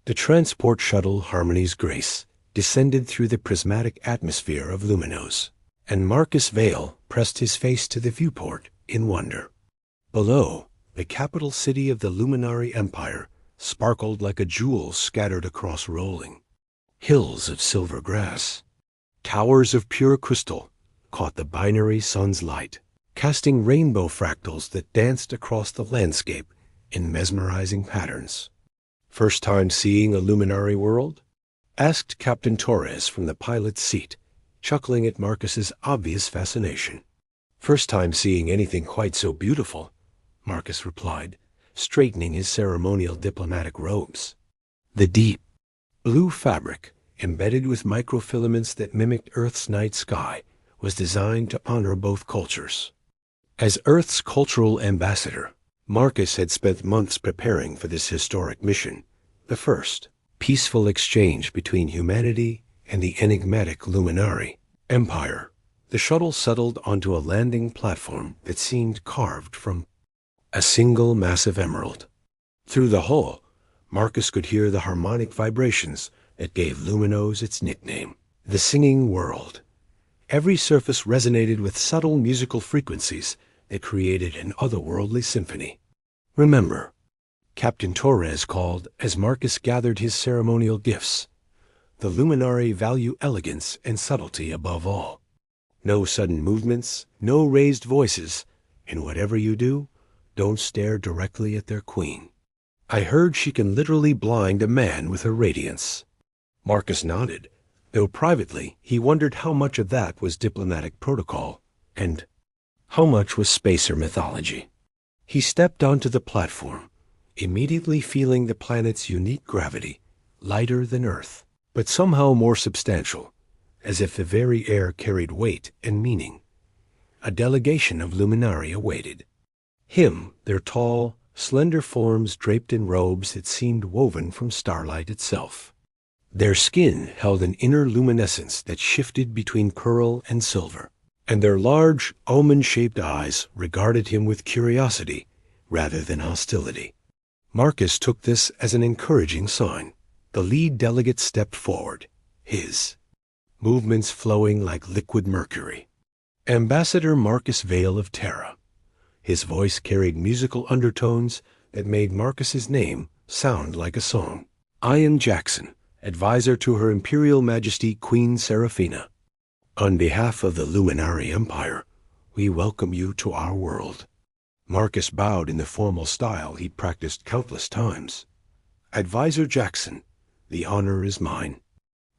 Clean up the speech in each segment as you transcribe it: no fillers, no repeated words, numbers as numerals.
The transport shuttle Harmony's Grace descended through the prismatic atmosphere of Luminos, and Marcus Vale pressed his face to the viewport in wonder. Below, the capital city of the Luminary Empire sparkled like a jewel scattered across rolling hills of silver grass. Towers of pure crystal caught the binary sun's light, casting rainbow fractals that danced across the landscape in mesmerizing patterns. "First time seeing a luminary world?" asked Captain Torres from the pilot's seat, chuckling at Marcus's obvious fascination. "First time seeing anything quite so beautiful," Marcus replied, straightening his ceremonial diplomatic robes. The deep blue fabric, embedded with microfilaments that mimicked Earth's night sky, was designed to honor both cultures. As Earth's cultural ambassador, Marcus had spent months preparing for this historic mission, the first peaceful exchange between humanity and the enigmatic Luminary Empire. The shuttle settled onto a landing platform that seemed carved from a single massive emerald. Through the hull, Marcus could hear the harmonic vibrations that gave Luminos its nickname, the Singing World. Every surface resonated with subtle musical frequencies that created an otherworldly symphony. "Remember," Captain Torres called as Marcus gathered his ceremonial gifts, "the Luminary value elegance and subtlety above all. No sudden movements, no raised voices, and whatever you do, don't stare directly at their queen. I heard she can literally blind a man with her radiance." Marcus nodded, though privately he wondered how much of that was diplomatic protocol and how much was spacer mythology. He stepped onto the platform, immediately feeling the planet's unique gravity, lighter than Earth, but somehow more substantial, as if the very air carried weight and meaning. A delegation of Luminari awaited him, their tall, slender forms draped in robes that seemed woven from starlight itself. Their skin held an inner luminescence that shifted between pearl and silver, and their large, almond-shaped eyes regarded him with curiosity rather than hostility. Marcus took this as an encouraging sign. The lead delegate stepped forward, his movements flowing like liquid mercury. Ambassador Marcus Vale of Terra. His voice carried musical undertones that made Marcus's name sound like a song. "I am Jackson, advisor to Her Imperial Majesty Queen Seraphina. On behalf of the Luminary Empire, we welcome you to our world." Marcus bowed in the formal style he'd practiced countless times. "Advisor Jackson, the honor is mine.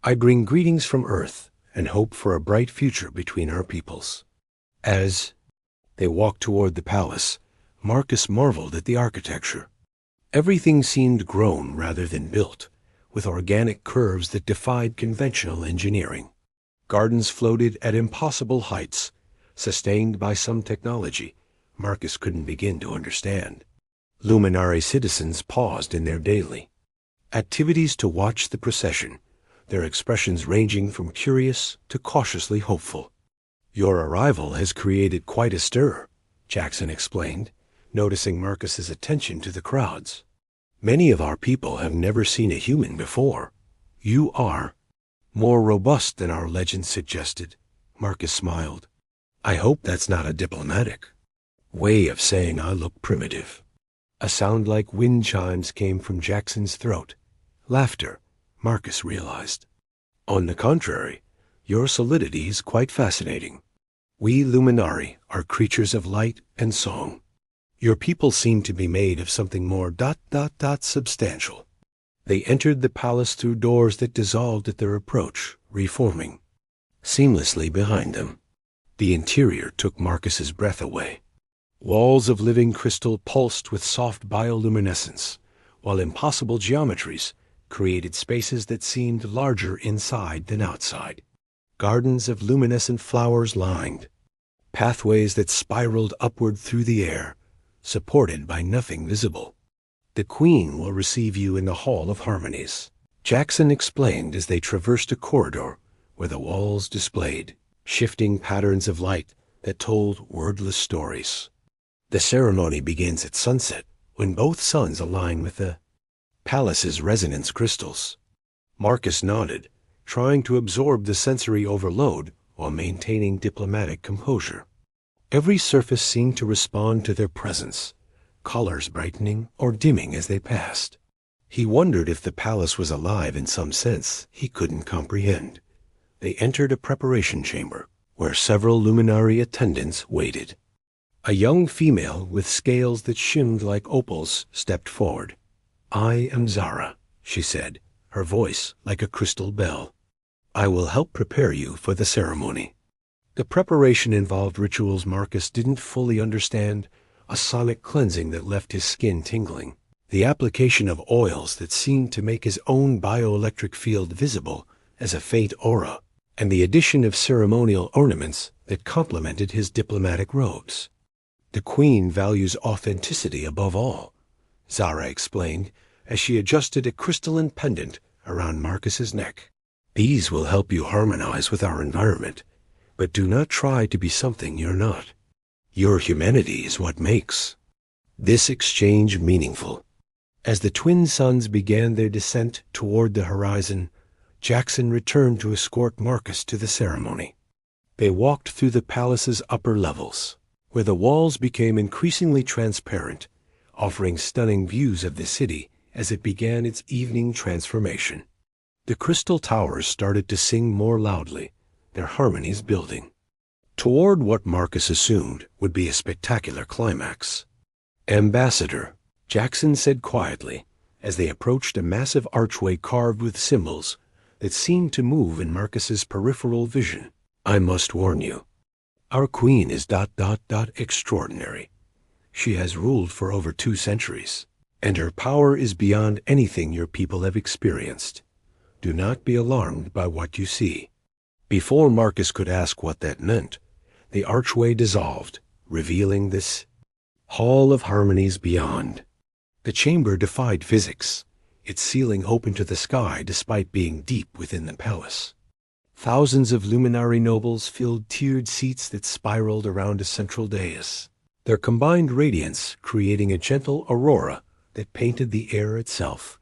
I bring greetings from Earth and hope for a bright future between our peoples." As they walked toward the palace, Marcus marveled at the architecture. Everything seemed grown rather than built, with organic curves that defied conventional engineering. Gardens floated at impossible heights, sustained by some technology Marcus couldn't begin to understand. Luminary citizens paused in their daily activities to watch the procession, their expressions ranging from curious to cautiously hopeful. "Your arrival has created quite a stir," Jackson explained, noticing Marcus's attention to the crowds. "Many of our people have never seen a human before. You are more robust than our legend suggested," Marcus smiled. "I hope that's not a diplomatic way of saying I look primitive." A sound like wind chimes came from Jackson's throat. Laughter, Marcus realized. "On the contrary, your solidity is quite fascinating. We Luminari are creatures of light and song. Your people seem to be made of something more substantial." They entered the palace through doors that dissolved at their approach, reforming seamlessly behind them. The interior took Marcus's breath away. Walls of living crystal pulsed with soft bioluminescence, while impossible geometries created spaces that seemed larger inside than outside. Gardens of luminescent flowers lined pathways that spiraled upward through the air, supported by nothing visible. "The Queen will receive you in the Hall of Harmonies," Jackson explained as they traversed a corridor where the walls displayed shifting patterns of light that told wordless stories. "The ceremony begins at sunset, when both suns align with the palace's resonance crystals. Marcus nodded, trying to absorb the sensory overload while maintaining diplomatic composure. Every surface seemed to respond to their presence, colors brightening or dimming as they passed. He wondered if the palace was alive in some sense he couldn't comprehend. They entered a preparation chamber, where several luminary attendants waited. A young female with scales that shimmed like opals stepped forward. "I am Zara," she said, her voice like a crystal bell. "I will help prepare you for the ceremony." The preparation involved rituals Marcus didn't fully understand, a sonic cleansing that left his skin tingling, the application of oils that seemed to make his own bioelectric field visible as a faint aura, and the addition of ceremonial ornaments that complemented his diplomatic robes. "The Queen values authenticity above all," Zara explained as she adjusted a crystalline pendant around Marcus's neck. "These will help you harmonize with our environment, but do not try to be something you're not. Your humanity is what makes this exchange meaningful." As the twin suns began their descent toward the horizon, Jackson returned to escort Marcus to the ceremony. They walked through the palace's upper levels, where the walls became increasingly transparent, offering stunning views of the city as it began its evening transformation. The crystal towers started to sing more loudly, their harmonies building toward what Marcus assumed would be a spectacular climax. "Ambassador," Jackson said quietly as they approached a massive archway carved with symbols that seemed to move in Marcus's peripheral vision. "I must warn you. Our queen is ... extraordinary. She has ruled for over 2 centuries, and her power is beyond anything your people have experienced. Do not be alarmed by what you see." Before Marcus could ask what that meant, the archway dissolved, revealing this hall of harmonies beyond. The chamber defied physics, its ceiling open to the sky despite being deep within the palace. Thousands of luminary nobles filled tiered seats that spiraled around a central dais, their combined radiance creating a gentle aurora that painted the air itself.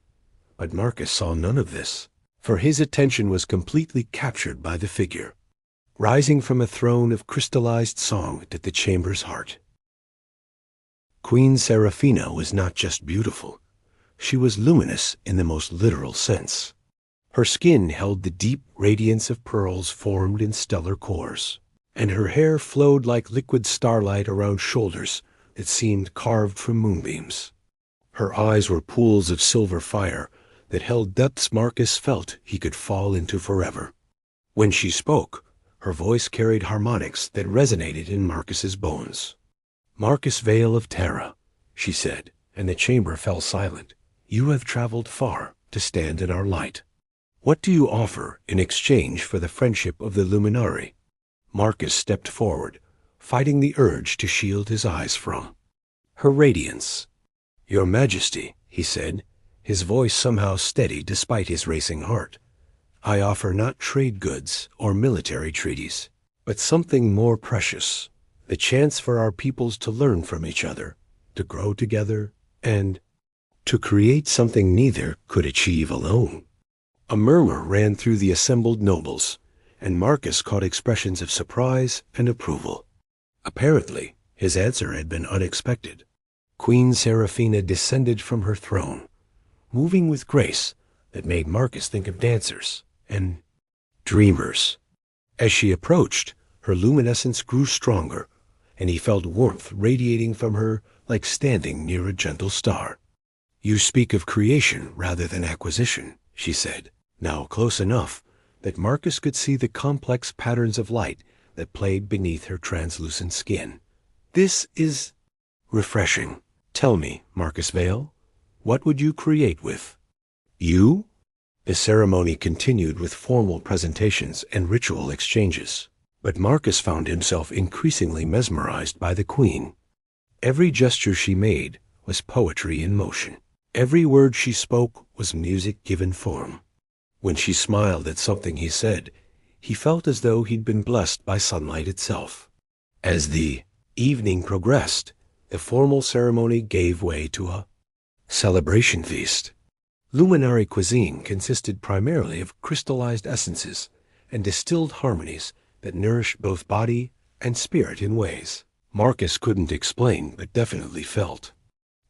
But Marcus saw none of this, for his attention was completely captured by the figure, rising from a throne of crystallized song at the chamber's heart. Queen Seraphina was not just beautiful. She was luminous in the most literal sense. Her skin held the deep radiance of pearls formed in stellar cores, and her hair flowed like liquid starlight around shoulders that seemed carved from moonbeams. Her eyes were pools of silver fire that held depths Marcus felt he could fall into forever. When she spoke, her voice carried harmonics that resonated in Marcus's bones. "Marcus Vale of Terra," she said, and the chamber fell silent. "You have traveled far to stand in our light. What do you offer in exchange for the friendship of the Luminari?" Marcus stepped forward, fighting the urge to shield his eyes from her radiance. "Your Majesty," he said, his voice somehow steady despite his racing heart, "I offer not trade goods or military treaties, but something more precious, the chance for our peoples to learn from each other, to grow together, and to create something neither could achieve alone." A murmur ran through the assembled nobles, and Marcus caught expressions of surprise and approval. Apparently, his answer had been unexpected. Queen Seraphina descended from her throne, moving with grace that made Marcus think of dancers and dreamers. As she approached, her luminescence grew stronger, and he felt warmth radiating from her like standing near a gentle star. "You speak of creation rather than acquisition," she said, now close enough that Marcus could see the complex patterns of light that played beneath her translucent skin. "This is refreshing. Tell me, Marcus Vale, what would you create with?" "You?" The ceremony continued with formal presentations and ritual exchanges, but Marcus found himself increasingly mesmerized by the queen. Every gesture she made was poetry in motion. Every word she spoke was music given form. When she smiled at something he said, he felt as though he'd been blessed by sunlight itself. As the evening progressed, the formal ceremony gave way to a celebration feast. Luminary cuisine consisted primarily of crystallized essences and distilled harmonies that nourished both body and spirit in ways Marcus couldn't explain but definitely felt.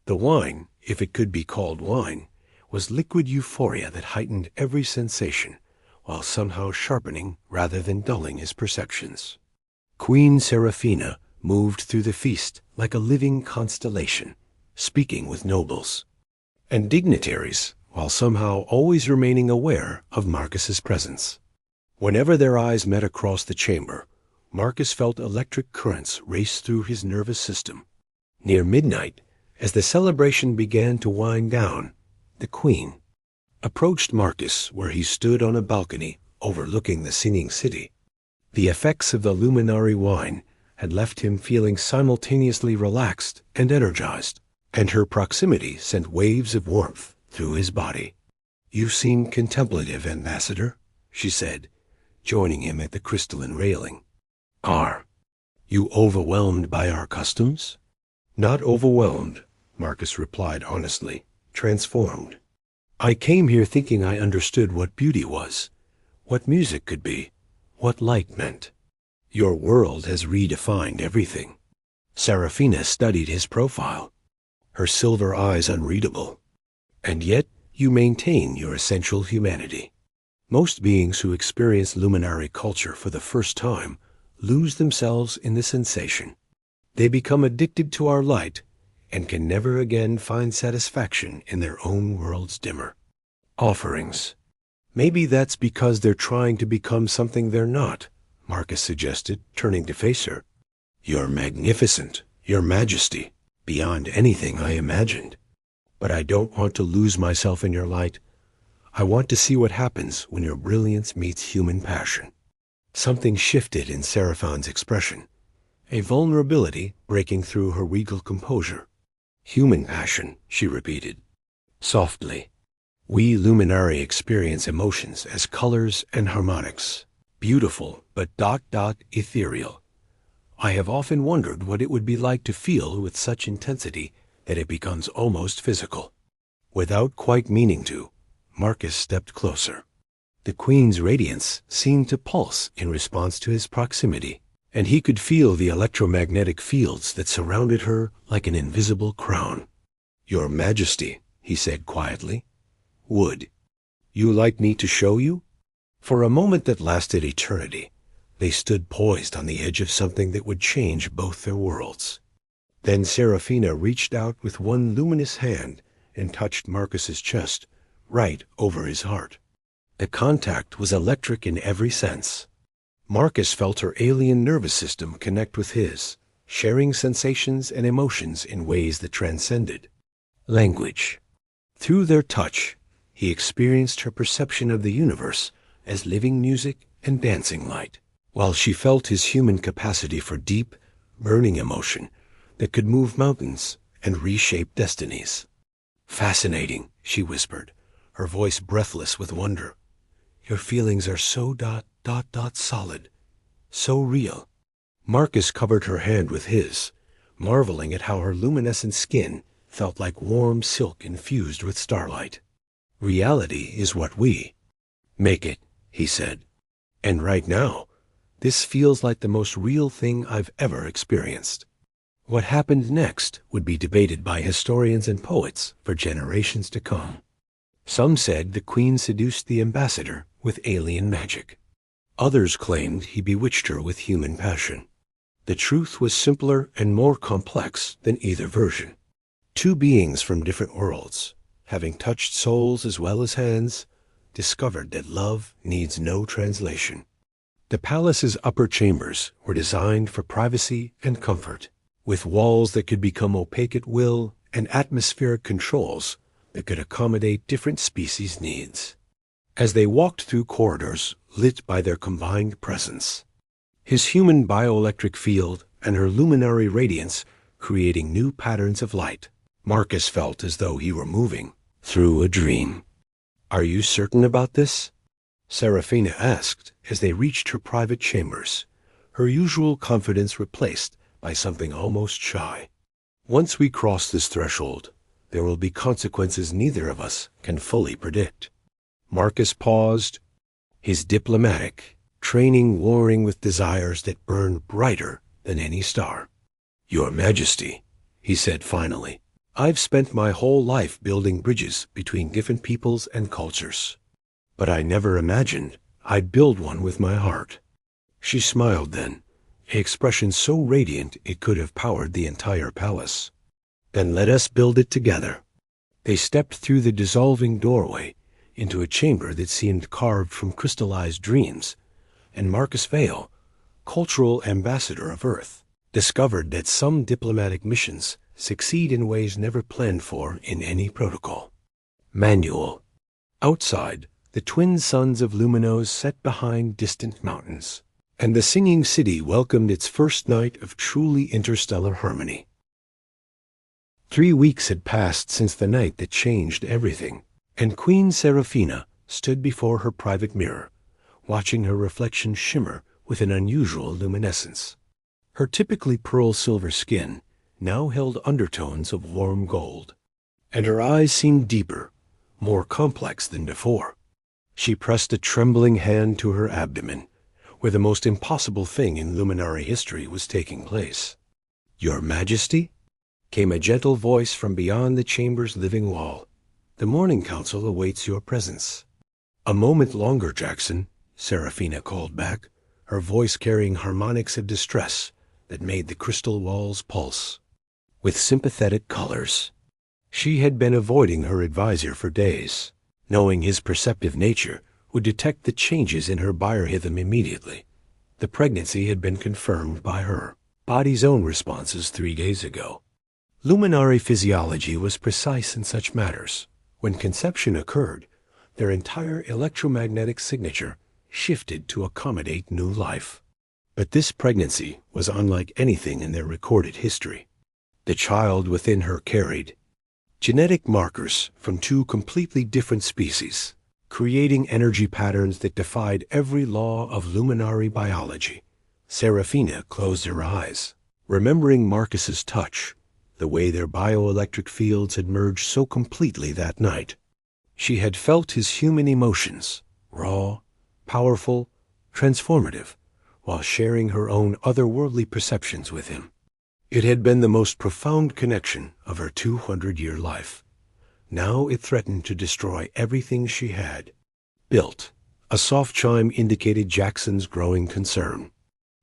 The wine, if it could be called wine, was liquid euphoria that heightened every sensation, while somehow sharpening rather than dulling his perceptions. Queen Seraphina moved through the feast like a living constellation, speaking with nobles and dignitaries, while somehow always remaining aware of Marcus's presence. Whenever their eyes met across the chamber, Marcus felt electric currents race through his nervous system. Near midnight, as the celebration began to wind down, the Queen approached Marcus where he stood on a balcony overlooking the singing city. The effects of the luminary wine had left him feeling simultaneously relaxed and energized, and her proximity sent waves of warmth through his body. "You seem contemplative, Ambassador," she said, joining him at the crystalline railing. "Are you overwhelmed by our customs?" "Not overwhelmed," Marcus replied honestly, "transformed. I came here thinking I understood what beauty was, what music could be, what light meant. Your world has redefined everything." Seraphina studied his profile, her silver eyes unreadable. "And yet you maintain your essential humanity. Most beings who experience luminary culture for the first time lose themselves in the sensation. They become addicted to our light and can never again find satisfaction in their own world's dimmer offerings." "Maybe that's because they're trying to become something they're not," Marcus suggested, turning to face her. "You're magnificent, Your Majesty, beyond anything I imagined. But I don't want to lose myself in your light. I want to see what happens when your brilliance meets human passion." Something shifted in Seraphine's expression, a vulnerability breaking through her regal composure. "Human passion," she repeated, softly. "We luminary experience emotions as colors and harmonics, beautiful but ethereal. I have often wondered what it would be like to feel with such intensity that it becomes almost physical." Without quite meaning to, Marcus stepped closer. The Queen's radiance seemed to pulse in response to his proximity, and he could feel the electromagnetic fields that surrounded her like an invisible crown. "Your Majesty," he said quietly, "would you like me to show you?" For a moment that lasted eternity, they stood poised on the edge of something that would change both their worlds. Then Seraphina reached out with one luminous hand and touched Marcus's chest, right over his heart. The contact was electric in every sense. Marcus felt her alien nervous system connect with his, sharing sensations and emotions in ways that transcended language. Through their touch, he experienced her perception of the universe as living music and dancing light, while she felt his human capacity for deep, burning emotion that could move mountains and reshape destinies. "Fascinating," she whispered, her voice breathless with wonder. "Your feelings are so solid, so real." Marcus covered her hand with his, marveling at how her luminescent skin felt like warm silk infused with starlight. "Reality is what we make it," he said. "And right now, this feels like the most real thing I've ever experienced." What happened next would be debated by historians and poets for generations to come. Some said the Queen seduced the ambassador with alien magic. Others claimed he bewitched her with human passion. The truth was simpler and more complex than either version. Two beings from different worlds, having touched souls as well as hands, discovered that love needs no translation. The palace's upper chambers were designed for privacy and comfort, with walls that could become opaque at will and atmospheric controls that could accommodate different species' needs. As they walked through corridors lit by their combined presence, his human bioelectric field and her luminary radiance creating new patterns of light, Marcus felt as though he were moving through a dream. "Are you certain about this?" Seraphina asked as they reached her private chambers, her usual confidence replaced by something almost shy. "Once we cross this threshold, there will be consequences neither of us can fully predict. Marcus paused, his diplomatic training warring with desires that burned brighter than any star. Your Majesty, he said finally, I've spent my whole life building bridges between different peoples and cultures, but I never imagined I'd build one with my heart. She smiled then, an expression so radiant it could have powered the entire palace. Then let us build it together. They stepped through the dissolving doorway into a chamber that seemed carved from crystallized dreams, and Marcus Vale, cultural ambassador of Earth, discovered that some diplomatic missions succeed in ways never planned for in any protocol. Manual. Outside, the twin suns of Luminos set behind distant mountains, and the singing city welcomed its first night of truly interstellar harmony. 3 weeks had passed since the night that changed everything, and Queen Seraphina stood before her private mirror, watching her reflection shimmer with an unusual luminescence. Her typically pearl-silver skin now held undertones of warm gold, and her eyes seemed deeper, more complex than before. She pressed a trembling hand to her abdomen, where the most impossible thing in luminary history was taking place. Your Majesty? Came a gentle voice from beyond the chamber's living wall. The Morning Council awaits your presence. A moment longer, Jackson, Seraphina called back, her voice carrying harmonics of distress that made the crystal walls pulse. With sympathetic colors. She had been avoiding her advisor for days, knowing his perceptive nature would detect the changes in her biorhythm immediately. The pregnancy had been confirmed by her body's own responses 3 days ago. Luminary physiology was precise in such matters. When conception occurred, their entire electromagnetic signature shifted to accommodate new life. But this pregnancy was unlike anything in their recorded history. The child within her carried genetic markers from 2 completely different species, creating energy patterns that defied every law of luminary biology. Seraphina closed her eyes, remembering Marcus's touch, the way their bioelectric fields had merged so completely that night. She had felt his human emotions, raw, powerful, transformative, while sharing her own otherworldly perceptions with him. It had been the most profound connection of her 200-year life. Now it threatened to destroy everything she had built. A soft chime indicated Jackson's growing concern.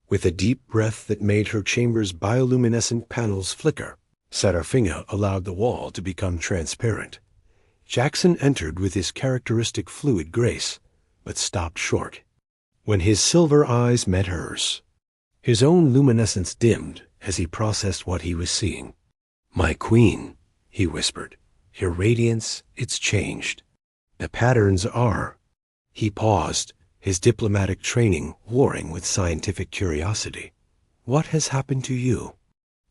With a deep breath that made her chamber's bioluminescent panels flicker, Seraphina allowed the wall to become transparent. Jackson entered with his characteristic fluid grace, but stopped short. When his silver eyes met hers, his own luminescence dimmed as he processed what he was seeing. My queen, he whispered, your radiance, it's changed. The patterns are. He paused, his diplomatic training warring with scientific curiosity. What has happened to you?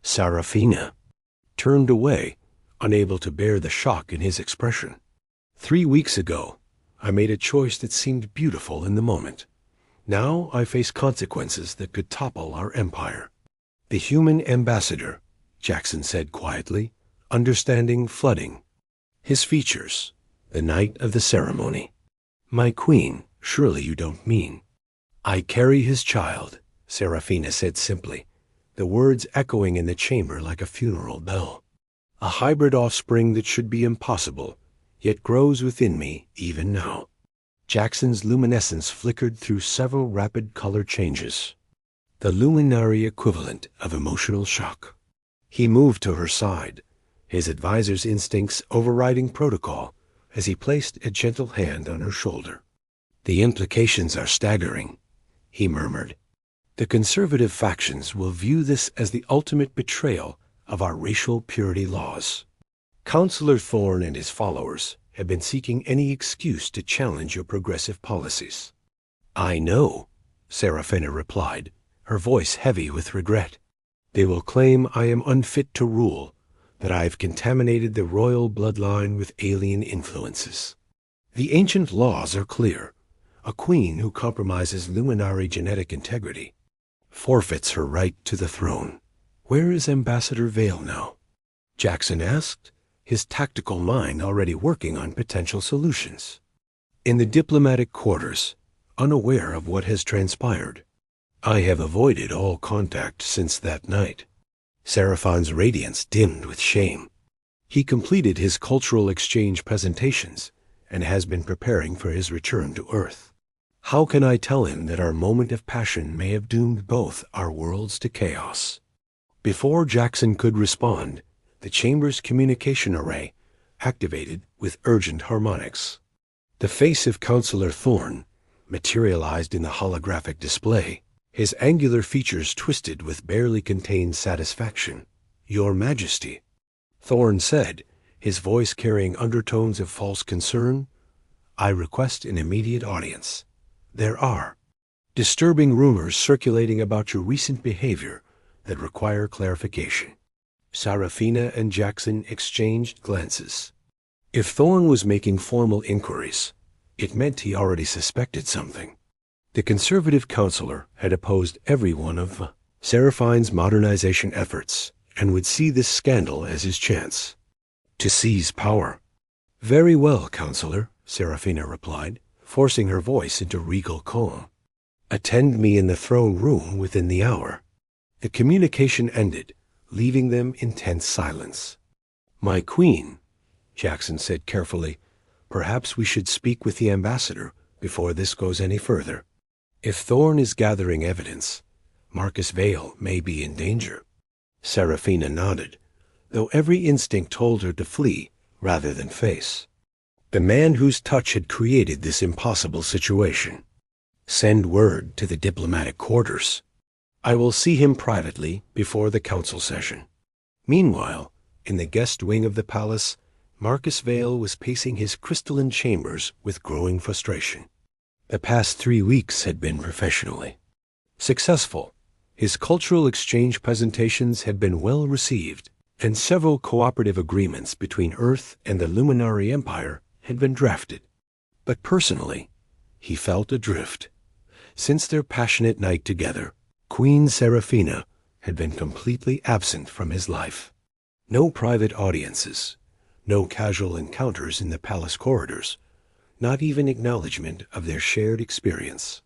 Seraphina turned away, unable to bear the shock in his expression. 3 weeks ago, I made a choice that seemed beautiful in the moment. Now I face consequences that could topple our empire. The human ambassador, Jackson said quietly, understanding flooding. His features, the night of the ceremony. My queen, surely you don't mean. I carry his child, Seraphina said simply, the words echoing in the chamber like a funeral bell. A hybrid offspring that should be impossible, yet grows within me even now. Jackson's luminescence flickered through several rapid color changes, the luminary equivalent of emotional shock. He moved to her side, his advisor's instincts overriding protocol as he placed a gentle hand on her shoulder. The implications are staggering, he murmured. The conservative factions will view this as the ultimate betrayal of our racial purity laws. Counselor Thorne and his followers have been seeking any excuse to challenge your progressive policies. I know, Seraphina replied, her voice heavy with regret. They will claim I am unfit to rule, that I have contaminated the royal bloodline with alien influences. The ancient laws are clear. A queen who compromises luminary genetic integrity forfeits her right to the throne. Where is Ambassador Vale now? Jackson asked, his tactical mind already working on potential solutions. In the diplomatic quarters, unaware of what has transpired, I have avoided all contact since that night. Seraphine's radiance dimmed with shame. He completed his cultural exchange presentations and has been preparing for his return to Earth. How can I tell him that our moment of passion may have doomed both our worlds to chaos? Before Jackson could respond, the chamber's communication array activated with urgent harmonics. The face of Counselor Thorne materialized in the holographic display, his angular features twisted with barely contained satisfaction. "Your Majesty," Thorne said, his voice carrying undertones of false concern, "I request an immediate audience. There are disturbing rumors circulating about your recent behavior that require clarification." Sarafina and Jackson exchanged glances. If Thorne was making formal inquiries, it meant he already suspected something. The conservative counselor had opposed every one of Seraphine's modernization efforts and would see this scandal as his chance to seize power. "Very well, Counselor," Serafina replied, forcing her voice into regal calm. "Attend me in the throne room within the hour." The communication ended, leaving them in tense silence. "My queen," Jackson said carefully, "perhaps we should speak with the ambassador before this goes any further. If Thorne is gathering evidence, Marcus Vale may be in danger." Serafina nodded, though every instinct told her to flee rather than face the man whose touch had created this impossible situation. "Send word to the diplomatic quarters. I will see him privately before the council session." Meanwhile, in the guest wing of the palace, Marcus Vale was pacing his crystalline chambers with growing frustration. The past 3 weeks had been professionally successful. His cultural exchange presentations had been well received, and several cooperative agreements between Earth and the Luminary Empire had been drafted. But personally, he felt adrift. Since their passionate night together, Queen Serafina had been completely absent from his life. No private audiences, no casual encounters in the palace corridors, not even acknowledgement of their shared experience.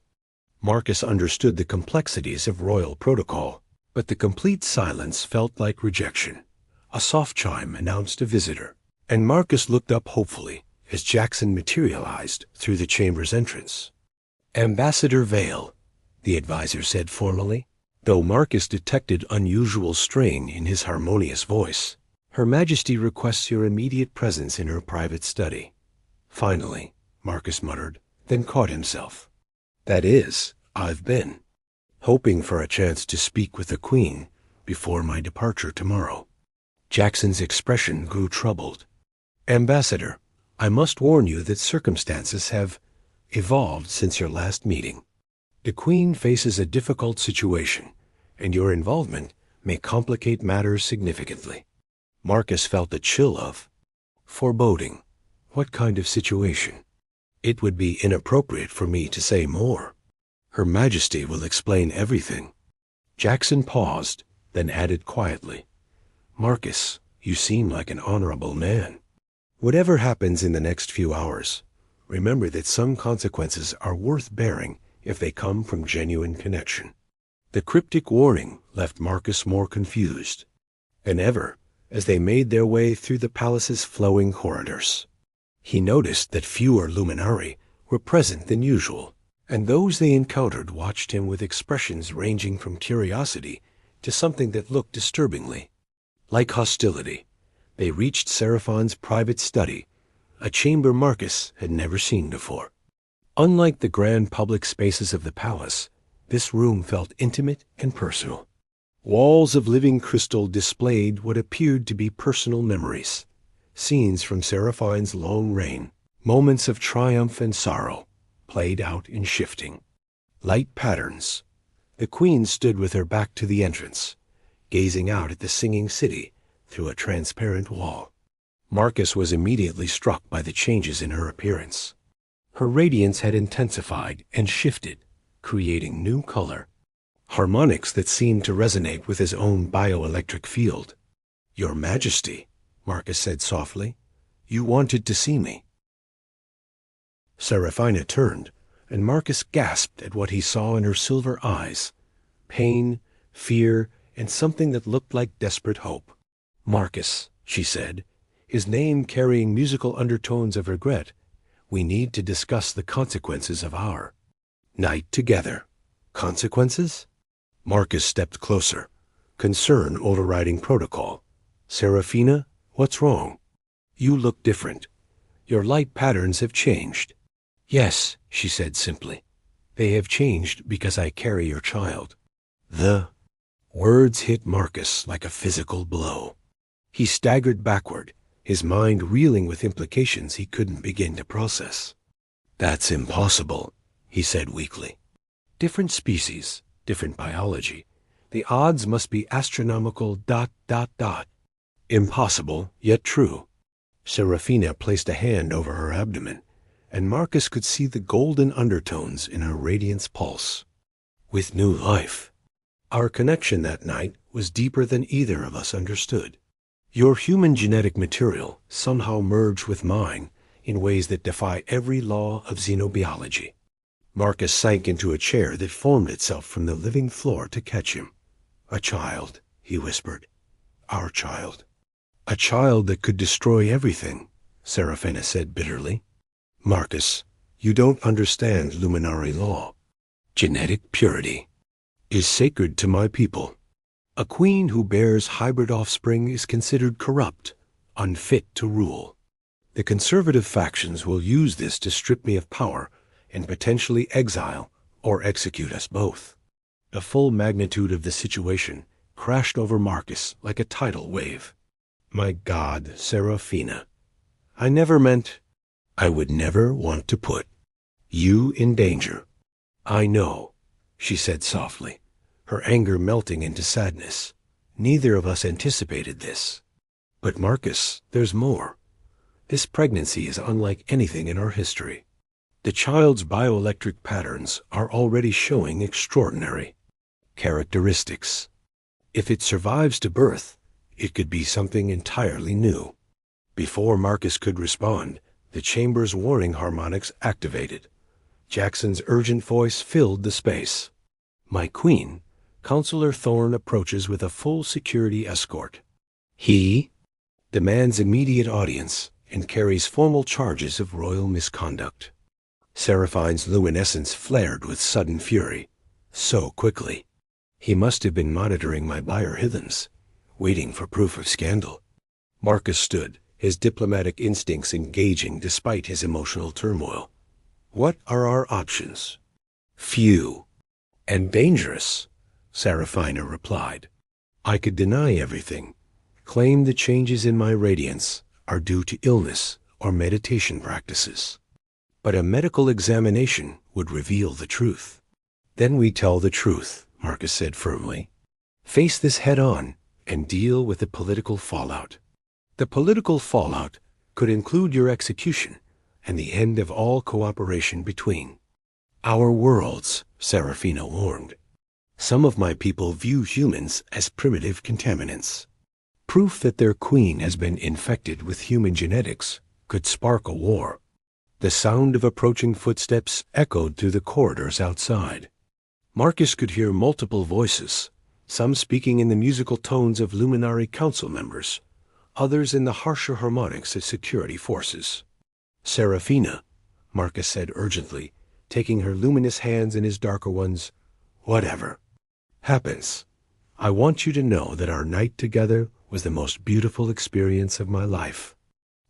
Marcus understood the complexities of royal protocol, but the complete silence felt like rejection. A soft chime announced a visitor, and Marcus looked up hopefully as Jackson materialized through the chamber's entrance. "Ambassador Vale," the advisor said formally, though Marcus detected unusual strain in his harmonious voice. "Her Majesty requests your immediate presence in her private study." "Finally," Marcus muttered, then caught himself. "That is, I've been hoping for a chance to speak with the Queen before my departure tomorrow." Jackson's expression grew troubled. "Ambassador, I must warn you that circumstances have evolved since your last meeting. The Queen faces a difficult situation, and your involvement may complicate matters significantly." Marcus felt a chill of foreboding. What kind of situation? It would be inappropriate for me to say more. "Her Majesty will explain everything." Jackson paused, then added quietly, "Marcus, you seem like an honorable man. Whatever happens in the next few hours, remember that some consequences are worth bearing if they come from genuine connection." The cryptic warning left Marcus more confused than ever as they made their way through the palace's flowing corridors. He noticed that fewer luminari were present than usual, and those they encountered watched him with expressions ranging from curiosity to something that looked disturbingly like hostility. They reached Seraphine's private study, a chamber Marcus had never seen before. Unlike the grand public spaces of the palace, this room felt intimate and personal. Walls of living crystal displayed what appeared to be personal memories, scenes from Seraphine's long reign, moments of triumph and sorrow, played out in shifting light patterns. The Queen stood with her back to the entrance, gazing out at the singing city through a transparent wall. Marcus was immediately struck by the changes in her appearance. Her radiance had intensified and shifted, creating new color, harmonics that seemed to resonate with his own bioelectric field. "Your Majesty," Marcus said softly. "You wanted to see me." Seraphina turned, and Marcus gasped at what he saw in her silver eyes. Pain, fear, and something that looked like desperate hope. "Marcus," she said, his name carrying musical undertones of regret, "we need to discuss the consequences of our night together." "Consequences?" Marcus stepped closer, concern overriding protocol. "Seraphina, what's wrong? You look different. Your light patterns have changed." "Yes," she said simply. "They have changed because I carry your child." The words hit Marcus like a physical blow. He staggered backward, his mind reeling with implications he couldn't begin to process. "That's impossible," he said weakly. "Different species, different biology. The odds must be astronomical ... Impossible, yet true." Seraphina placed a hand over her abdomen, and Marcus could see the golden undertones in her radiance pulse. "With new life." Our connection that night was deeper than either of us understood. Your human genetic material somehow merged with mine in ways that defy every law of xenobiology. Marcus sank into a chair that formed itself from the living floor to catch him. "A child," he whispered. "Our child." "A child that could destroy everything," Seraphina said bitterly. "Marcus, you don't understand luminary law. Genetic purity is sacred to my people. A queen who bears hybrid offspring is considered corrupt, unfit to rule. The conservative factions will use this to strip me of power and potentially exile or execute us both." The full magnitude of the situation crashed over Marcus like a tidal wave. "My God, Seraphina, I never meant... I would never want to put you in danger." "I know," she said softly, her anger melting into sadness. "Neither of us anticipated this." "But Marcus, there's more. This pregnancy is unlike anything in our history. The child's bioelectric patterns are already showing extraordinary characteristics. If it survives to birth, it could be something entirely new." Before Marcus could respond, the chamber's warning harmonics activated. Jackson's urgent voice filled the space. "My queen, Counselor Thorne approaches with a full security escort. He demands immediate audience and carries formal charges of royal misconduct." Seraphine's luminescence flared with sudden fury. So quickly. He must have been monitoring my biorhythms, waiting for proof of scandal. Marcus stood, his diplomatic instincts engaging despite his emotional turmoil. "What are our options?" "Few and dangerous," Seraphina replied. "I could deny everything, claim the changes in my radiance are due to illness or meditation practices. But a medical examination would reveal the truth." "Then we tell the truth," Marcus said firmly. "Face this head on and deal with the political fallout. The political fallout could include your execution and the end of all cooperation between our worlds," Seraphina warned. "Some of my people view humans as primitive contaminants. Proof that their queen has been infected with human genetics could spark a war." The sound of approaching footsteps echoed through the corridors outside. Marcus could hear multiple voices, some speaking in the musical tones of luminary council members, others in the harsher harmonics of security forces. "Seraphina," Marcus said urgently, taking her luminous hands in his darker ones, "whatever happens, I want you to know that our night together was the most beautiful experience of my life.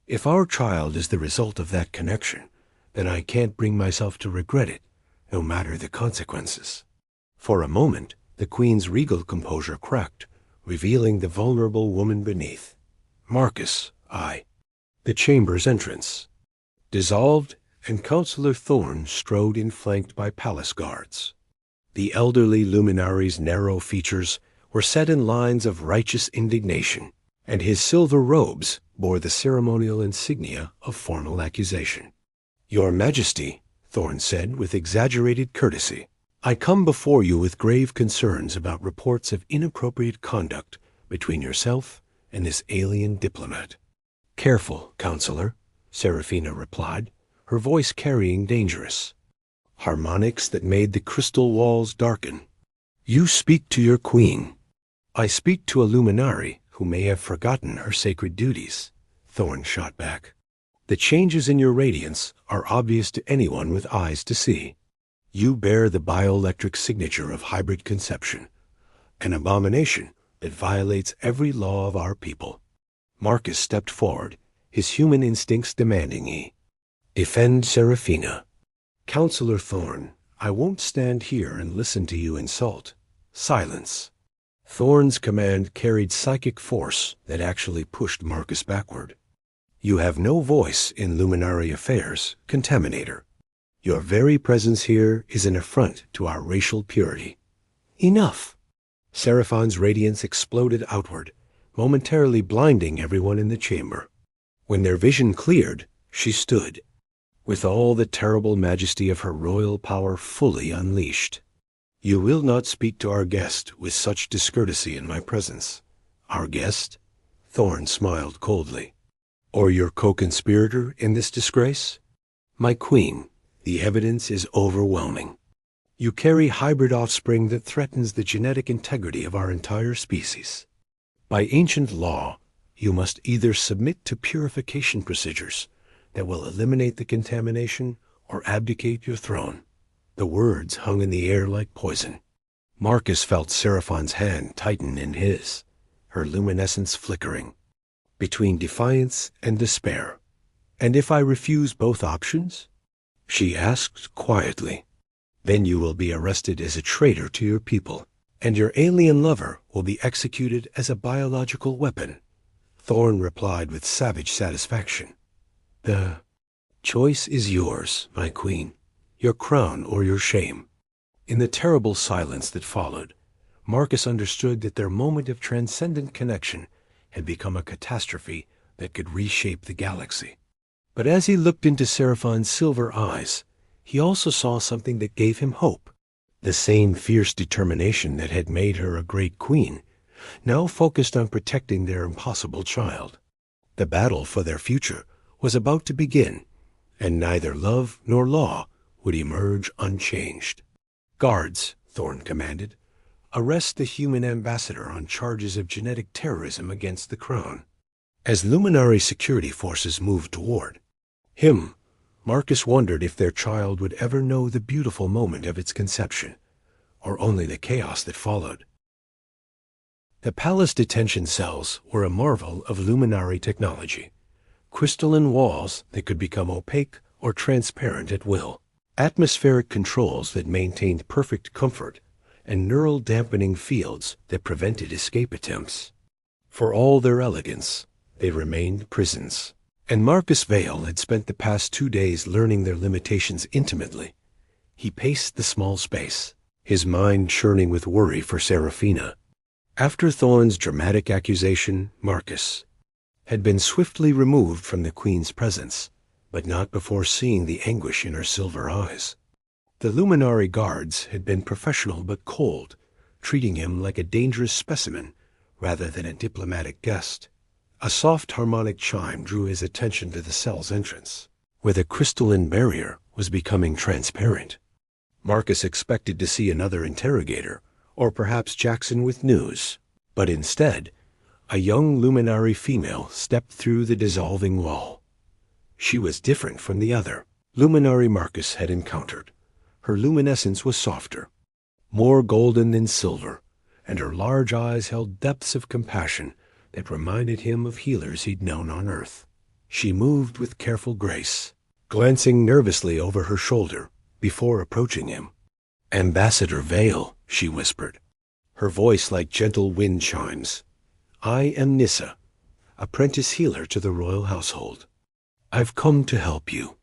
If our child is the result of that connection, then I can't bring myself to regret it, no matter the consequences." For a moment, the queen's regal composure cracked, revealing the vulnerable woman beneath. "Marcus, The chamber's entrance dissolved, and Counselor Thorne strode in flanked by palace guards. The elderly luminary's narrow features were set in lines of righteous indignation, and his silver robes bore the ceremonial insignia of formal accusation. "Your Majesty," Thorne said with exaggerated courtesy, "I come before you with grave concerns about reports of inappropriate conduct between yourself and this alien diplomat." Careful, counselor, Seraphina replied, her voice carrying dangerous harmonics that made the crystal walls darken. You speak to your queen. I speak to a luminary who may have forgotten her sacred duties, Thorn shot back. The changes in your radiance are obvious to anyone with eyes to see. You bear the bioelectric signature of hybrid conception, an abomination that violates every law of our people. Marcus stepped forward, his human instincts demanding he defend Seraphina. Counselor Thorn, I won't stand here and listen to you insult. Silence. Thorn's command carried psychic force that actually pushed Marcus backward. You have no voice in luminary affairs, Contaminator. Your very presence here is an affront to our racial purity. Enough. Seraphon's radiance exploded outward, momentarily blinding everyone in the chamber. When their vision cleared, she stood, with all the terrible majesty of her royal power fully unleashed. You will not speak to our guest with such discourtesy in my presence. Our guest? Thorn smiled coldly. Or your co-conspirator in this disgrace? My queen, the evidence is overwhelming. You carry hybrid offspring that threatens the genetic integrity of our entire species. By ancient law, you must either submit to purification procedures that will eliminate the contamination or abdicate your throne. The words hung in the air like poison. Marcus felt Seraphon's hand tighten in his, her luminescence flickering. Between defiance and despair. And if I refuse both options? She asked quietly. Then you will be arrested as a traitor to your people, and your alien lover will be executed as a biological weapon. Thorn replied with savage satisfaction. The choice is yours, my queen, your crown or your shame. In the terrible silence that followed, Marcus understood that their moment of transcendent connection had become a catastrophe that could reshape the galaxy. But as he looked into Seraphon's silver eyes, he also saw something that gave him hope. The same fierce determination that had made her a great queen, now focused on protecting their impossible child. The battle for their future was about to begin, and neither love nor law would emerge unchanged. Guards, Thorn commanded, arrest the human ambassador on charges of genetic terrorism against the crown. As luminary security forces moved toward him, Marcus wondered if their child would ever know the beautiful moment of its conception, or only the chaos that followed. The palace detention cells were a marvel of luminary technology. Crystalline walls that could become opaque or transparent at will, atmospheric controls that maintained perfect comfort, and neural dampening fields that prevented escape attempts. For all their elegance, they remained prisons. And Marcus Vale had spent the past 2 days learning their limitations intimately. He paced the small space, his mind churning with worry for Seraphina. After Thorn's dramatic accusation, Marcus had been swiftly removed from the queen's presence, but not before seeing the anguish in her silver eyes. The luminary guards had been professional but cold, treating him like a dangerous specimen rather than a diplomatic guest. A soft harmonic chime drew his attention to the cell's entrance, where the crystalline barrier was becoming transparent. Marcus expected to see another interrogator, or perhaps Jackson with news, but instead, a young luminary female stepped through the dissolving wall. She was different from the other luminary Marcus had encountered. Her luminescence was softer, more golden than silver, and her large eyes held depths of compassion that reminded him of healers he'd known on Earth. She moved with careful grace, glancing nervously over her shoulder before approaching him. "Ambassador Vale," she whispered, her voice like gentle wind chimes. "I am Nissa, apprentice healer to the royal household. I've come to help you."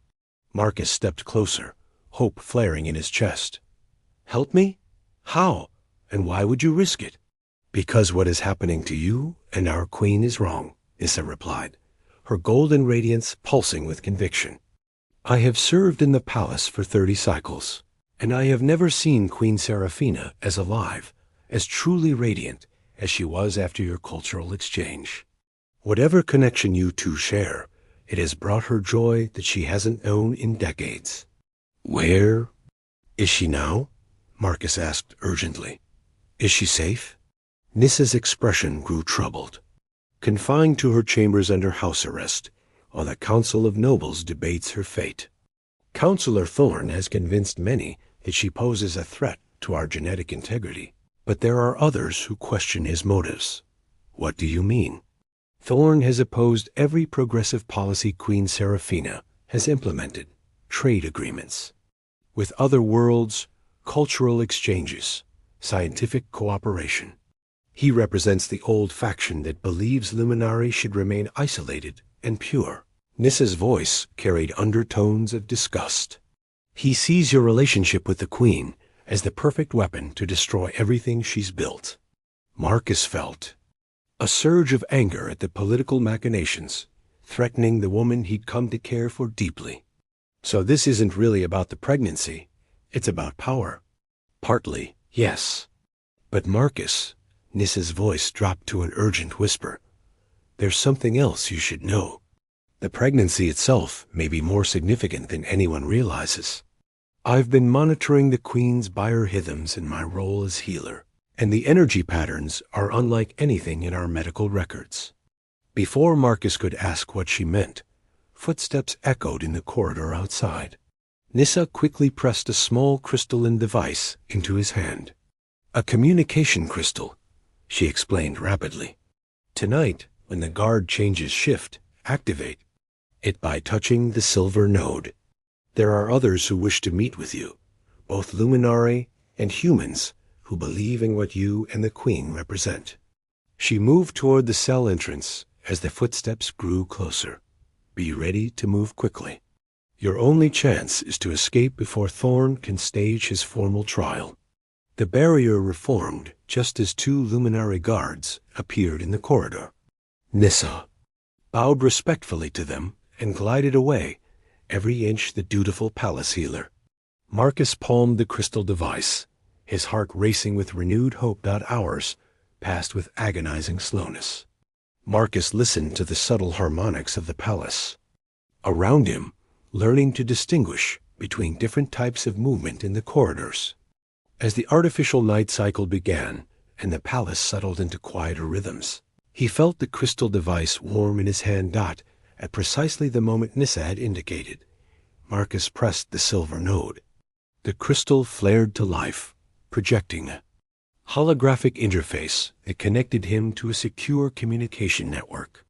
Marcus stepped closer, hope flaring in his chest. "Help me? How? And why would you risk it?" "Because what is happening to you and our queen is wrong," Nissa replied, her golden radiance pulsing with conviction. "I have served in the palace for 30 cycles, and I have never seen Queen Seraphina as alive, as truly radiant as she was after your cultural exchange. Whatever connection you two share, it has brought her joy that she hasn't known in decades. Where is she now? Marcus asked urgently. Is she safe? Nissa's expression grew troubled. Confined to her chambers under house arrest, while the Council of Nobles debates her fate. Councillor Thorn has convinced many that she poses a threat to our genetic integrity, but there are others who question his motives. What do you mean? Thorn has opposed every progressive policy Queen Seraphina has implemented, trade agreements with other worlds, cultural exchanges, scientific cooperation. He represents the old faction that believes Luminari should remain isolated and pure. Nissa's voice carried undertones of disgust. He sees your relationship with the Queen as the perfect weapon to destroy everything she's built. Marcus felt a surge of anger at the political machinations, threatening the woman he'd come to care for deeply. So this isn't really about the pregnancy, it's about power. Partly, yes. But Marcus, Nissa's voice dropped to an urgent whisper. There's something else you should know. The pregnancy itself may be more significant than anyone realizes. I've been monitoring the Queen's biorhythms in my role as healer, and the energy patterns are unlike anything in our medical records. Before Marcus could ask what she meant, footsteps echoed in the corridor outside. Nissa quickly pressed a small crystalline device into his hand. A communication crystal, she explained rapidly. Tonight, when the guard changes shift, activate it by touching the silver node. There are others who wish to meet with you, both Luminari and humans who believe in what you and the Queen represent. She moved toward the cell entrance as the footsteps grew closer. Be ready to move quickly. Your only chance is to escape before Thorn can stage his formal trial. The barrier reformed just as two Luminari guards appeared in the corridor. Nissa bowed respectfully to them and glided away, every inch the dutiful palace healer. Marcus palmed the crystal device, his heart racing with renewed hope that hours passed with agonizing slowness. Marcus listened to the subtle harmonics of the palace. Around him, learning to distinguish between different types of movement in the corridors. As the artificial night cycle began and the palace settled into quieter rhythms, he felt the crystal device warm in his hand. At precisely the moment Nissa had indicated, Marcus pressed the silver node. The crystal flared to life, projecting a holographic interface that connected him to a secure communication network.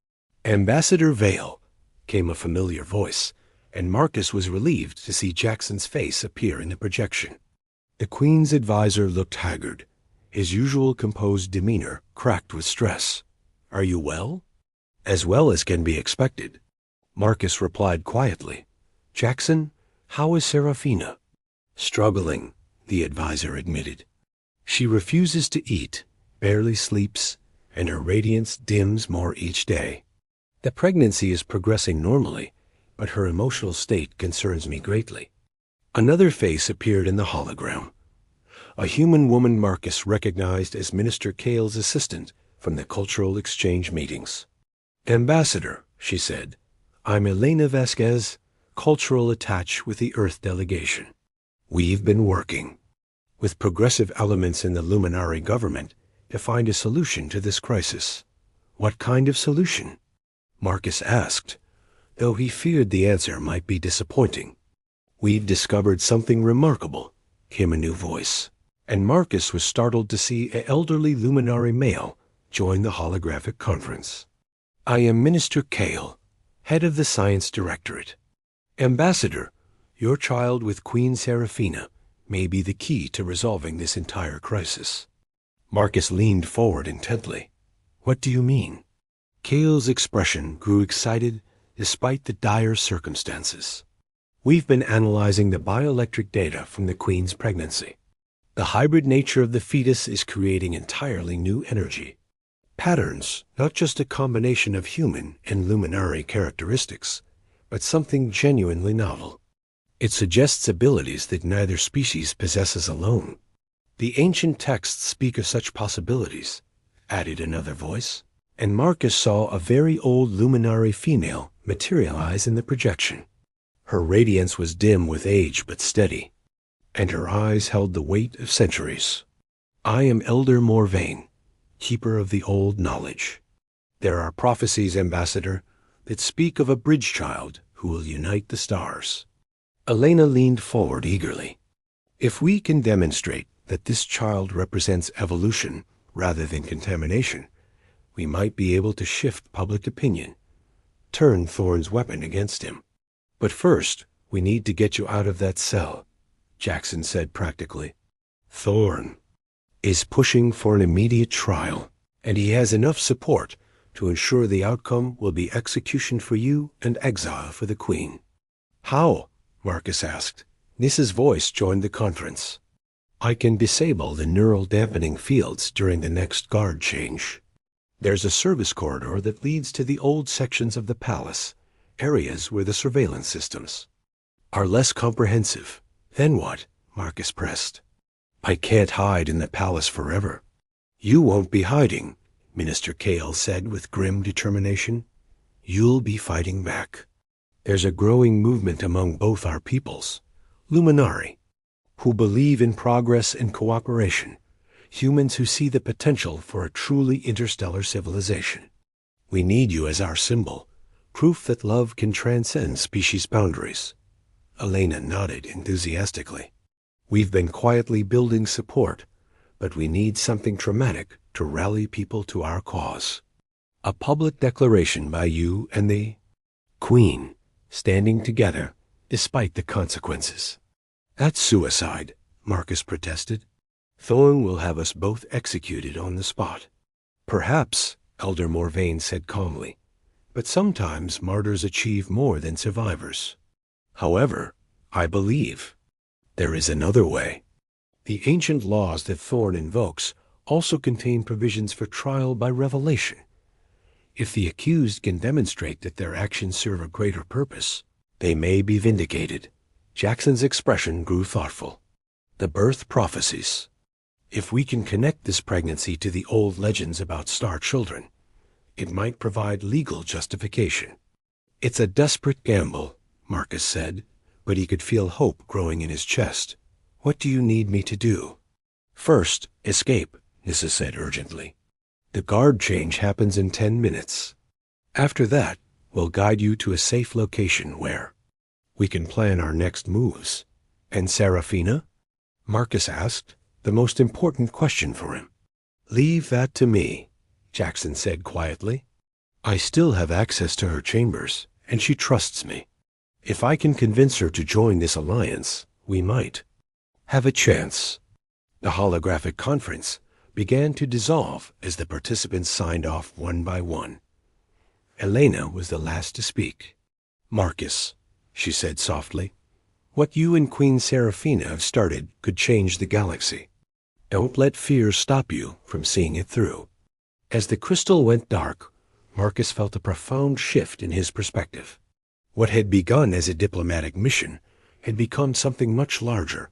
Ambassador Vale, came a familiar voice, and Marcus was relieved to see Jackson's face appear in the projection. The Queen's advisor looked haggard, his usual composed demeanor cracked with stress. Are you well? As well as can be expected. Marcus replied quietly. Jackson, how is Seraphina? Struggling, the advisor admitted. She refuses to eat, barely sleeps, and her radiance dims more each day. The pregnancy is progressing normally, but her emotional state concerns me greatly. Another face appeared in the hologram. A human woman Marcus recognized as Minister Kale's assistant from the cultural exchange meetings. Ambassador, she said, I'm Elena Vasquez, cultural attaché with the Earth delegation. We've been working with progressive elements in the Luminari government to find a solution to this crisis. What kind of solution? Marcus asked, though he feared the answer might be disappointing. We've discovered something remarkable, came a new voice, and Marcus was startled to see an elderly Luminari male join the holographic conference. I am Minister Kale, head of the Science Directorate. Ambassador, your child with Queen Seraphina may be the key to resolving this entire crisis. Marcus leaned forward intently. What do you mean? Kale's expression grew excited despite the dire circumstances. We've been analyzing the bioelectric data from the Queen's pregnancy. The hybrid nature of the fetus is creating entirely new energy. Patterns, not just a combination of human and Luminari characteristics, but something genuinely novel. It suggests abilities that neither species possesses alone. The ancient texts speak of such possibilities, added another voice. and Marcus saw a very old luminary female materialize in the projection. Her radiance was dim with age but steady, and her eyes held the weight of centuries. "I am Elder Morvain, keeper of the old knowledge. There are prophecies, Ambassador, that speak of a bridge child who will unite the stars." Elena leaned forward eagerly. "If we can demonstrate that this child represents evolution rather than contamination, we might be able to shift public opinion, turn Thorn's weapon against him. But first, we need to get you out of that cell," Jackson said practically. "Thorn is pushing for an immediate trial, and he has enough support to ensure the outcome will be execution for you and exile for the Queen." "How?" Marcus asked. Nissa's voice joined the conference. "I can disable the neural dampening fields during the next guard change. There's a service corridor that leads to the old sections of the palace, areas where the surveillance systems are less comprehensive." "Then what?" Marcus pressed. "I can't hide in the palace forever." "You won't be hiding," Minister Kale said with grim determination. "You'll be fighting back. There's a growing movement among both our peoples, Luminari, who believe in progress and cooperation, humans who see the potential for a truly interstellar civilization. We need you as our symbol, proof that love can transcend species boundaries." Elena nodded enthusiastically. "We've been quietly building support, but we need something dramatic to rally people to our cause. A public declaration by you and the Queen, standing together despite the consequences." "That's suicide," Marcus protested. "Thorn will have us both executed on the spot." "Perhaps," Elder Morvain said calmly, "but sometimes martyrs achieve more than survivors. However, I believe there is another way. The ancient laws that Thorn invokes also contain provisions for trial by revelation. If the accused can demonstrate that their actions serve a greater purpose, they may be vindicated." Jackson's expression grew thoughtful. "The birth prophecies. If we can connect this pregnancy to the old legends about star children, it might provide legal justification." "It's a desperate gamble," Marcus said, but he could feel hope growing in his chest. "What do you need me to do?" "First, escape," Nissa said urgently. "The guard change happens in 10 minutes. After that, we'll guide you to a safe location where we can plan our next moves." "And Serafina?" Marcus asked, the most important question for him. "Leave that to me," Jackson said quietly. "I still have access to her chambers, and she trusts me. If I can convince her to join this alliance, we might have a chance." The holographic conference began to dissolve as the participants signed off one by one. Elena was the last to speak. "Marcus," she said softly, "what you and Queen Serafina have started could change the galaxy. Don't let fear stop you from seeing it through." As the crystal went dark, Marcus felt a profound shift in his perspective. What had begun as a diplomatic mission had become something much larger.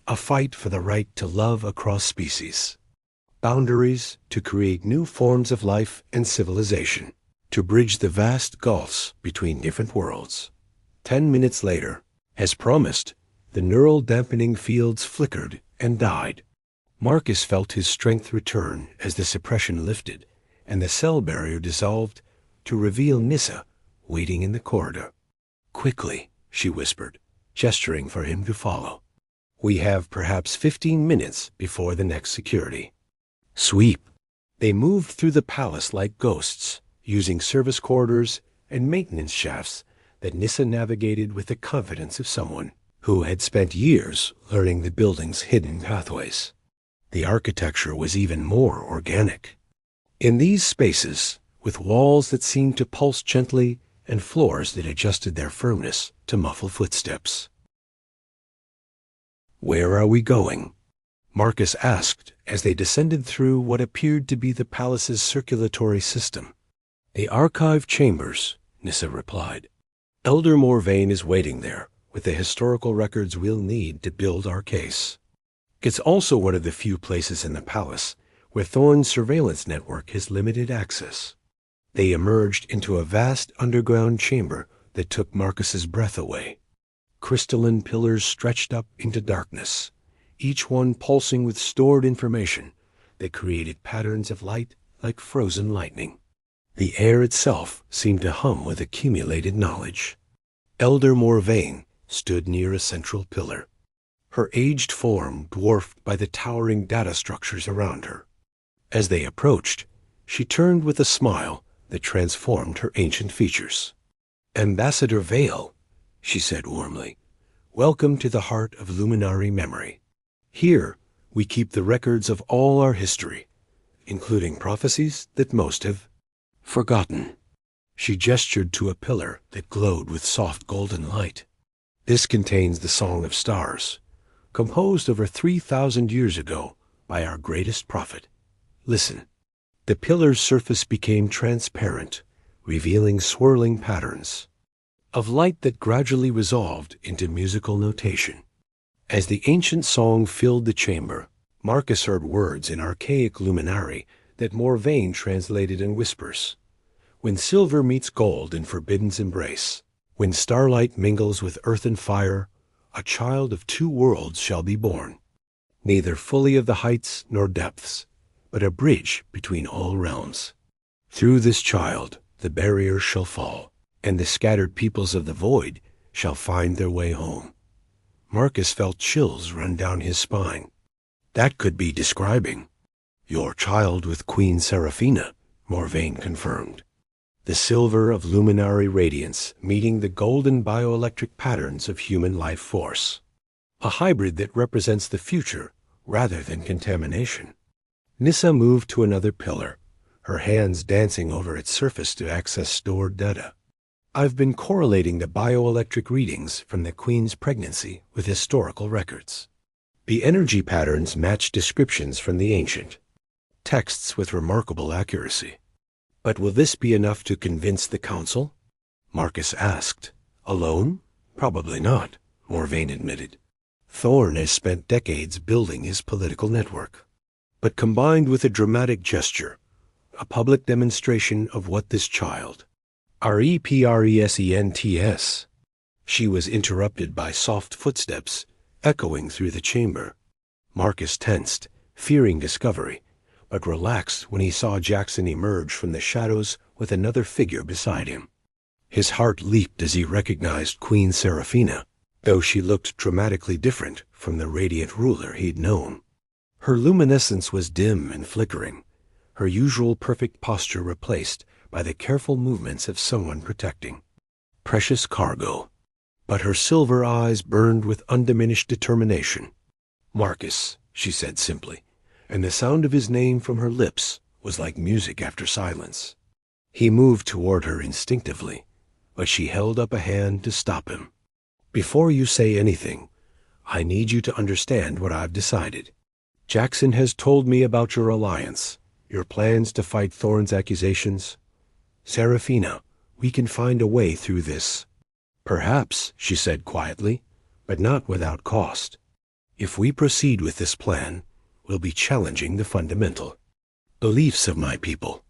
A fight for the right to love across species. Boundaries to create new forms of life and civilization. To bridge the vast gulfs between different worlds. 10 minutes later, as promised, the neural dampening fields flickered and died. Marcus felt his strength return as the suppression lifted and the cell barrier dissolved to reveal Nissa waiting in the corridor. "Quickly," she whispered, gesturing for him to follow. "We have perhaps 15 minutes before the next security sweep." They moved through the palace like ghosts, using service corridors and maintenance shafts that Nissa navigated with the confidence of someone who had spent years learning the building's hidden pathways. The architecture was even more organic. In these spaces, with walls that seemed to pulse gently and floors that adjusted their firmness to muffle footsteps. "Where are we going?" Marcus asked as they descended through what appeared to be the palace's circulatory system. "The archive chambers," Nissa replied. "Elder Morvain is waiting there with the historical records we'll need to build our case. It's also one of the few places in the palace where Thorn's surveillance network has limited access. They emerged into a vast underground chamber that took Marcus's breath away. Crystalline pillars stretched up into darkness, each one pulsing with stored information that created patterns of light like frozen lightning. The air itself seemed to hum with accumulated knowledge. Elder Morvain stood near a central pillar, her aged form dwarfed by the towering data structures around her. As they approached, she turned with a smile that transformed her ancient features. "Ambassador Vale," she said warmly, "welcome to the heart of Luminary memory. Here, we keep the records of all our history, including prophecies that most have forgotten." She gestured to a pillar that glowed with soft golden light. "This contains the Song of Stars, composed over 3,000 years ago by our greatest prophet. Listen." The pillar's surface became transparent, revealing swirling patterns of light that gradually resolved into musical notation. As the ancient song filled the chamber, Marcus heard words in archaic luminary that Morvain translated in whispers. "When silver meets gold in forbidden's embrace, when starlight mingles with earth and fire, a child of two worlds shall be born, neither fully of the heights nor depths, but a bridge between all realms. Through this child the barriers shall fall, and the scattered peoples of the void shall find their way home." Marcus felt chills run down his spine. "That could be describing your child with Queen Seraphina," Morvain confirmed. "The silver of luminary radiance meeting the golden bioelectric patterns of human life force. A hybrid that represents the future rather than contamination." Nissa moved to another pillar, her hands dancing over its surface to access stored data. "I've been correlating the bioelectric readings from the Queen's pregnancy with historical records. The energy patterns match descriptions from the ancient texts with remarkable accuracy." "But will this be enough to convince the council?" Marcus asked. "Alone? Probably not," Morvain admitted. "Thorn has spent decades building his political network. But combined with a dramatic gesture, a public demonstration of what this child, REPRESENTS." She was interrupted by soft footsteps echoing through the chamber. Marcus tensed, fearing discovery, but relaxed when he saw Jackson emerge from the shadows with another figure beside him. His heart leaped as he recognized Queen Seraphina, though she looked dramatically different from the radiant ruler he'd known. Her luminescence was dim and flickering, her usual perfect posture replaced by the careful movements of someone protecting precious cargo. But her silver eyes burned with undiminished determination. "Marcus," she said simply, and the sound of his name from her lips was like music after silence. He moved toward her instinctively, but she held up a hand to stop him. "Before you say anything, I need you to understand what I've decided. Jackson has told me about your alliance, your plans to fight Thorn's accusations. Seraphina, we can find a way through this." "Perhaps," she said quietly, "but not without cost. If we proceed with this plan, we'll be challenging the fundamental beliefs of my people.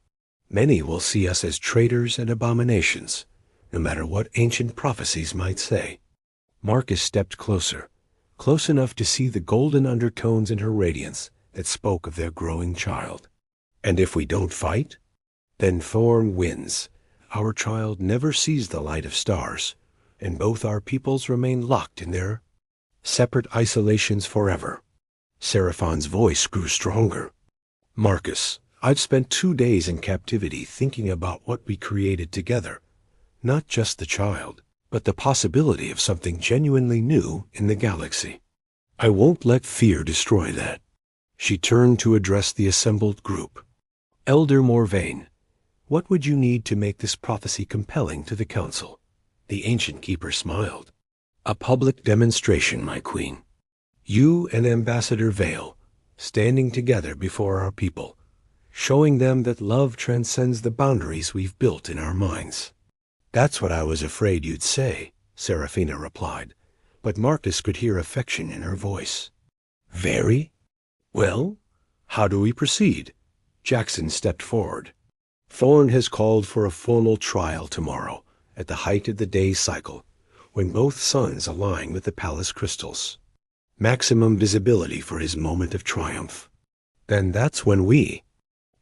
Many will see us as traitors and abominations, no matter what ancient prophecies might say." Marcus stepped closer, close enough to see the golden undertones in her radiance that spoke of their growing child. "And if we don't fight? Then Thorn wins. Our child never sees the light of stars, and both our peoples remain locked in their separate isolations forever." Seraphon's voice grew stronger. "Marcus, I've spent 2 days in captivity thinking about what we created together. Not just the child, but the possibility of something genuinely new in the galaxy. I won't let fear destroy that." She turned to address the assembled group. "Elder Morvain, what would you need to make this prophecy compelling to the council?" The ancient keeper smiled. "A public demonstration, my queen. You and Ambassador Vale, standing together before our people, showing them that love transcends the boundaries we've built in our minds." "That's what I was afraid you'd say," Seraphina replied, but Marcus could hear affection in her voice. "Very? Well, How do we proceed? Jackson stepped forward. Thorn has called for a formal trial tomorrow, at the height of the day's cycle, when both suns align with the palace crystals. Maximum visibility for his moment of triumph. Then that's when we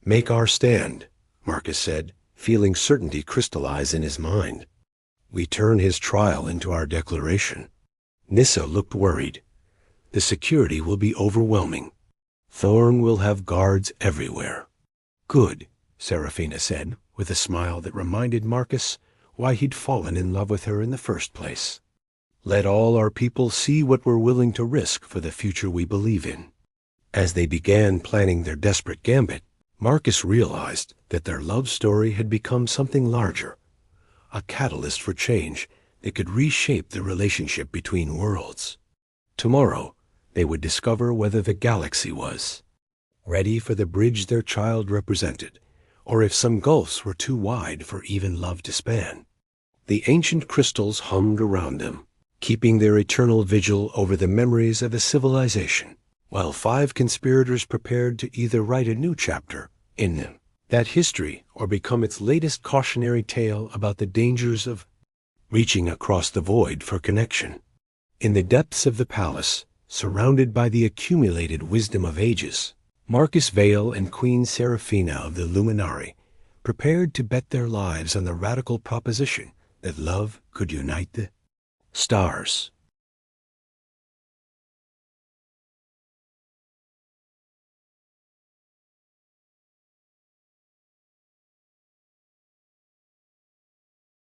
make our stand, Marcus said, feeling certainty crystallize in his mind. We turn his trial into our declaration. Nissa looked worried. The security will be overwhelming. Thorn will have guards everywhere. Good, Seraphina said, with a smile that reminded Marcus why he'd fallen in love with her in the first place. Let all our people see what we're willing to risk for the future we believe in. As they began planning their desperate gambit, Marcus realized that their love story had become something larger, a catalyst for change that could reshape the relationship between worlds. Tomorrow, they would discover whether the galaxy was ready for the bridge their child represented, or if some gulfs were too wide for even love to span. The ancient crystals hummed around them, keeping their eternal vigil over the memories of a civilization, while 5 conspirators prepared to either write a new chapter in that history or become its latest cautionary tale about the dangers of reaching across the void for connection. In the depths of the palace, surrounded by the accumulated wisdom of ages, Marcus Vale and Queen Seraphina of the Luminari prepared to bet their lives on the radical proposition that love could unite the stars.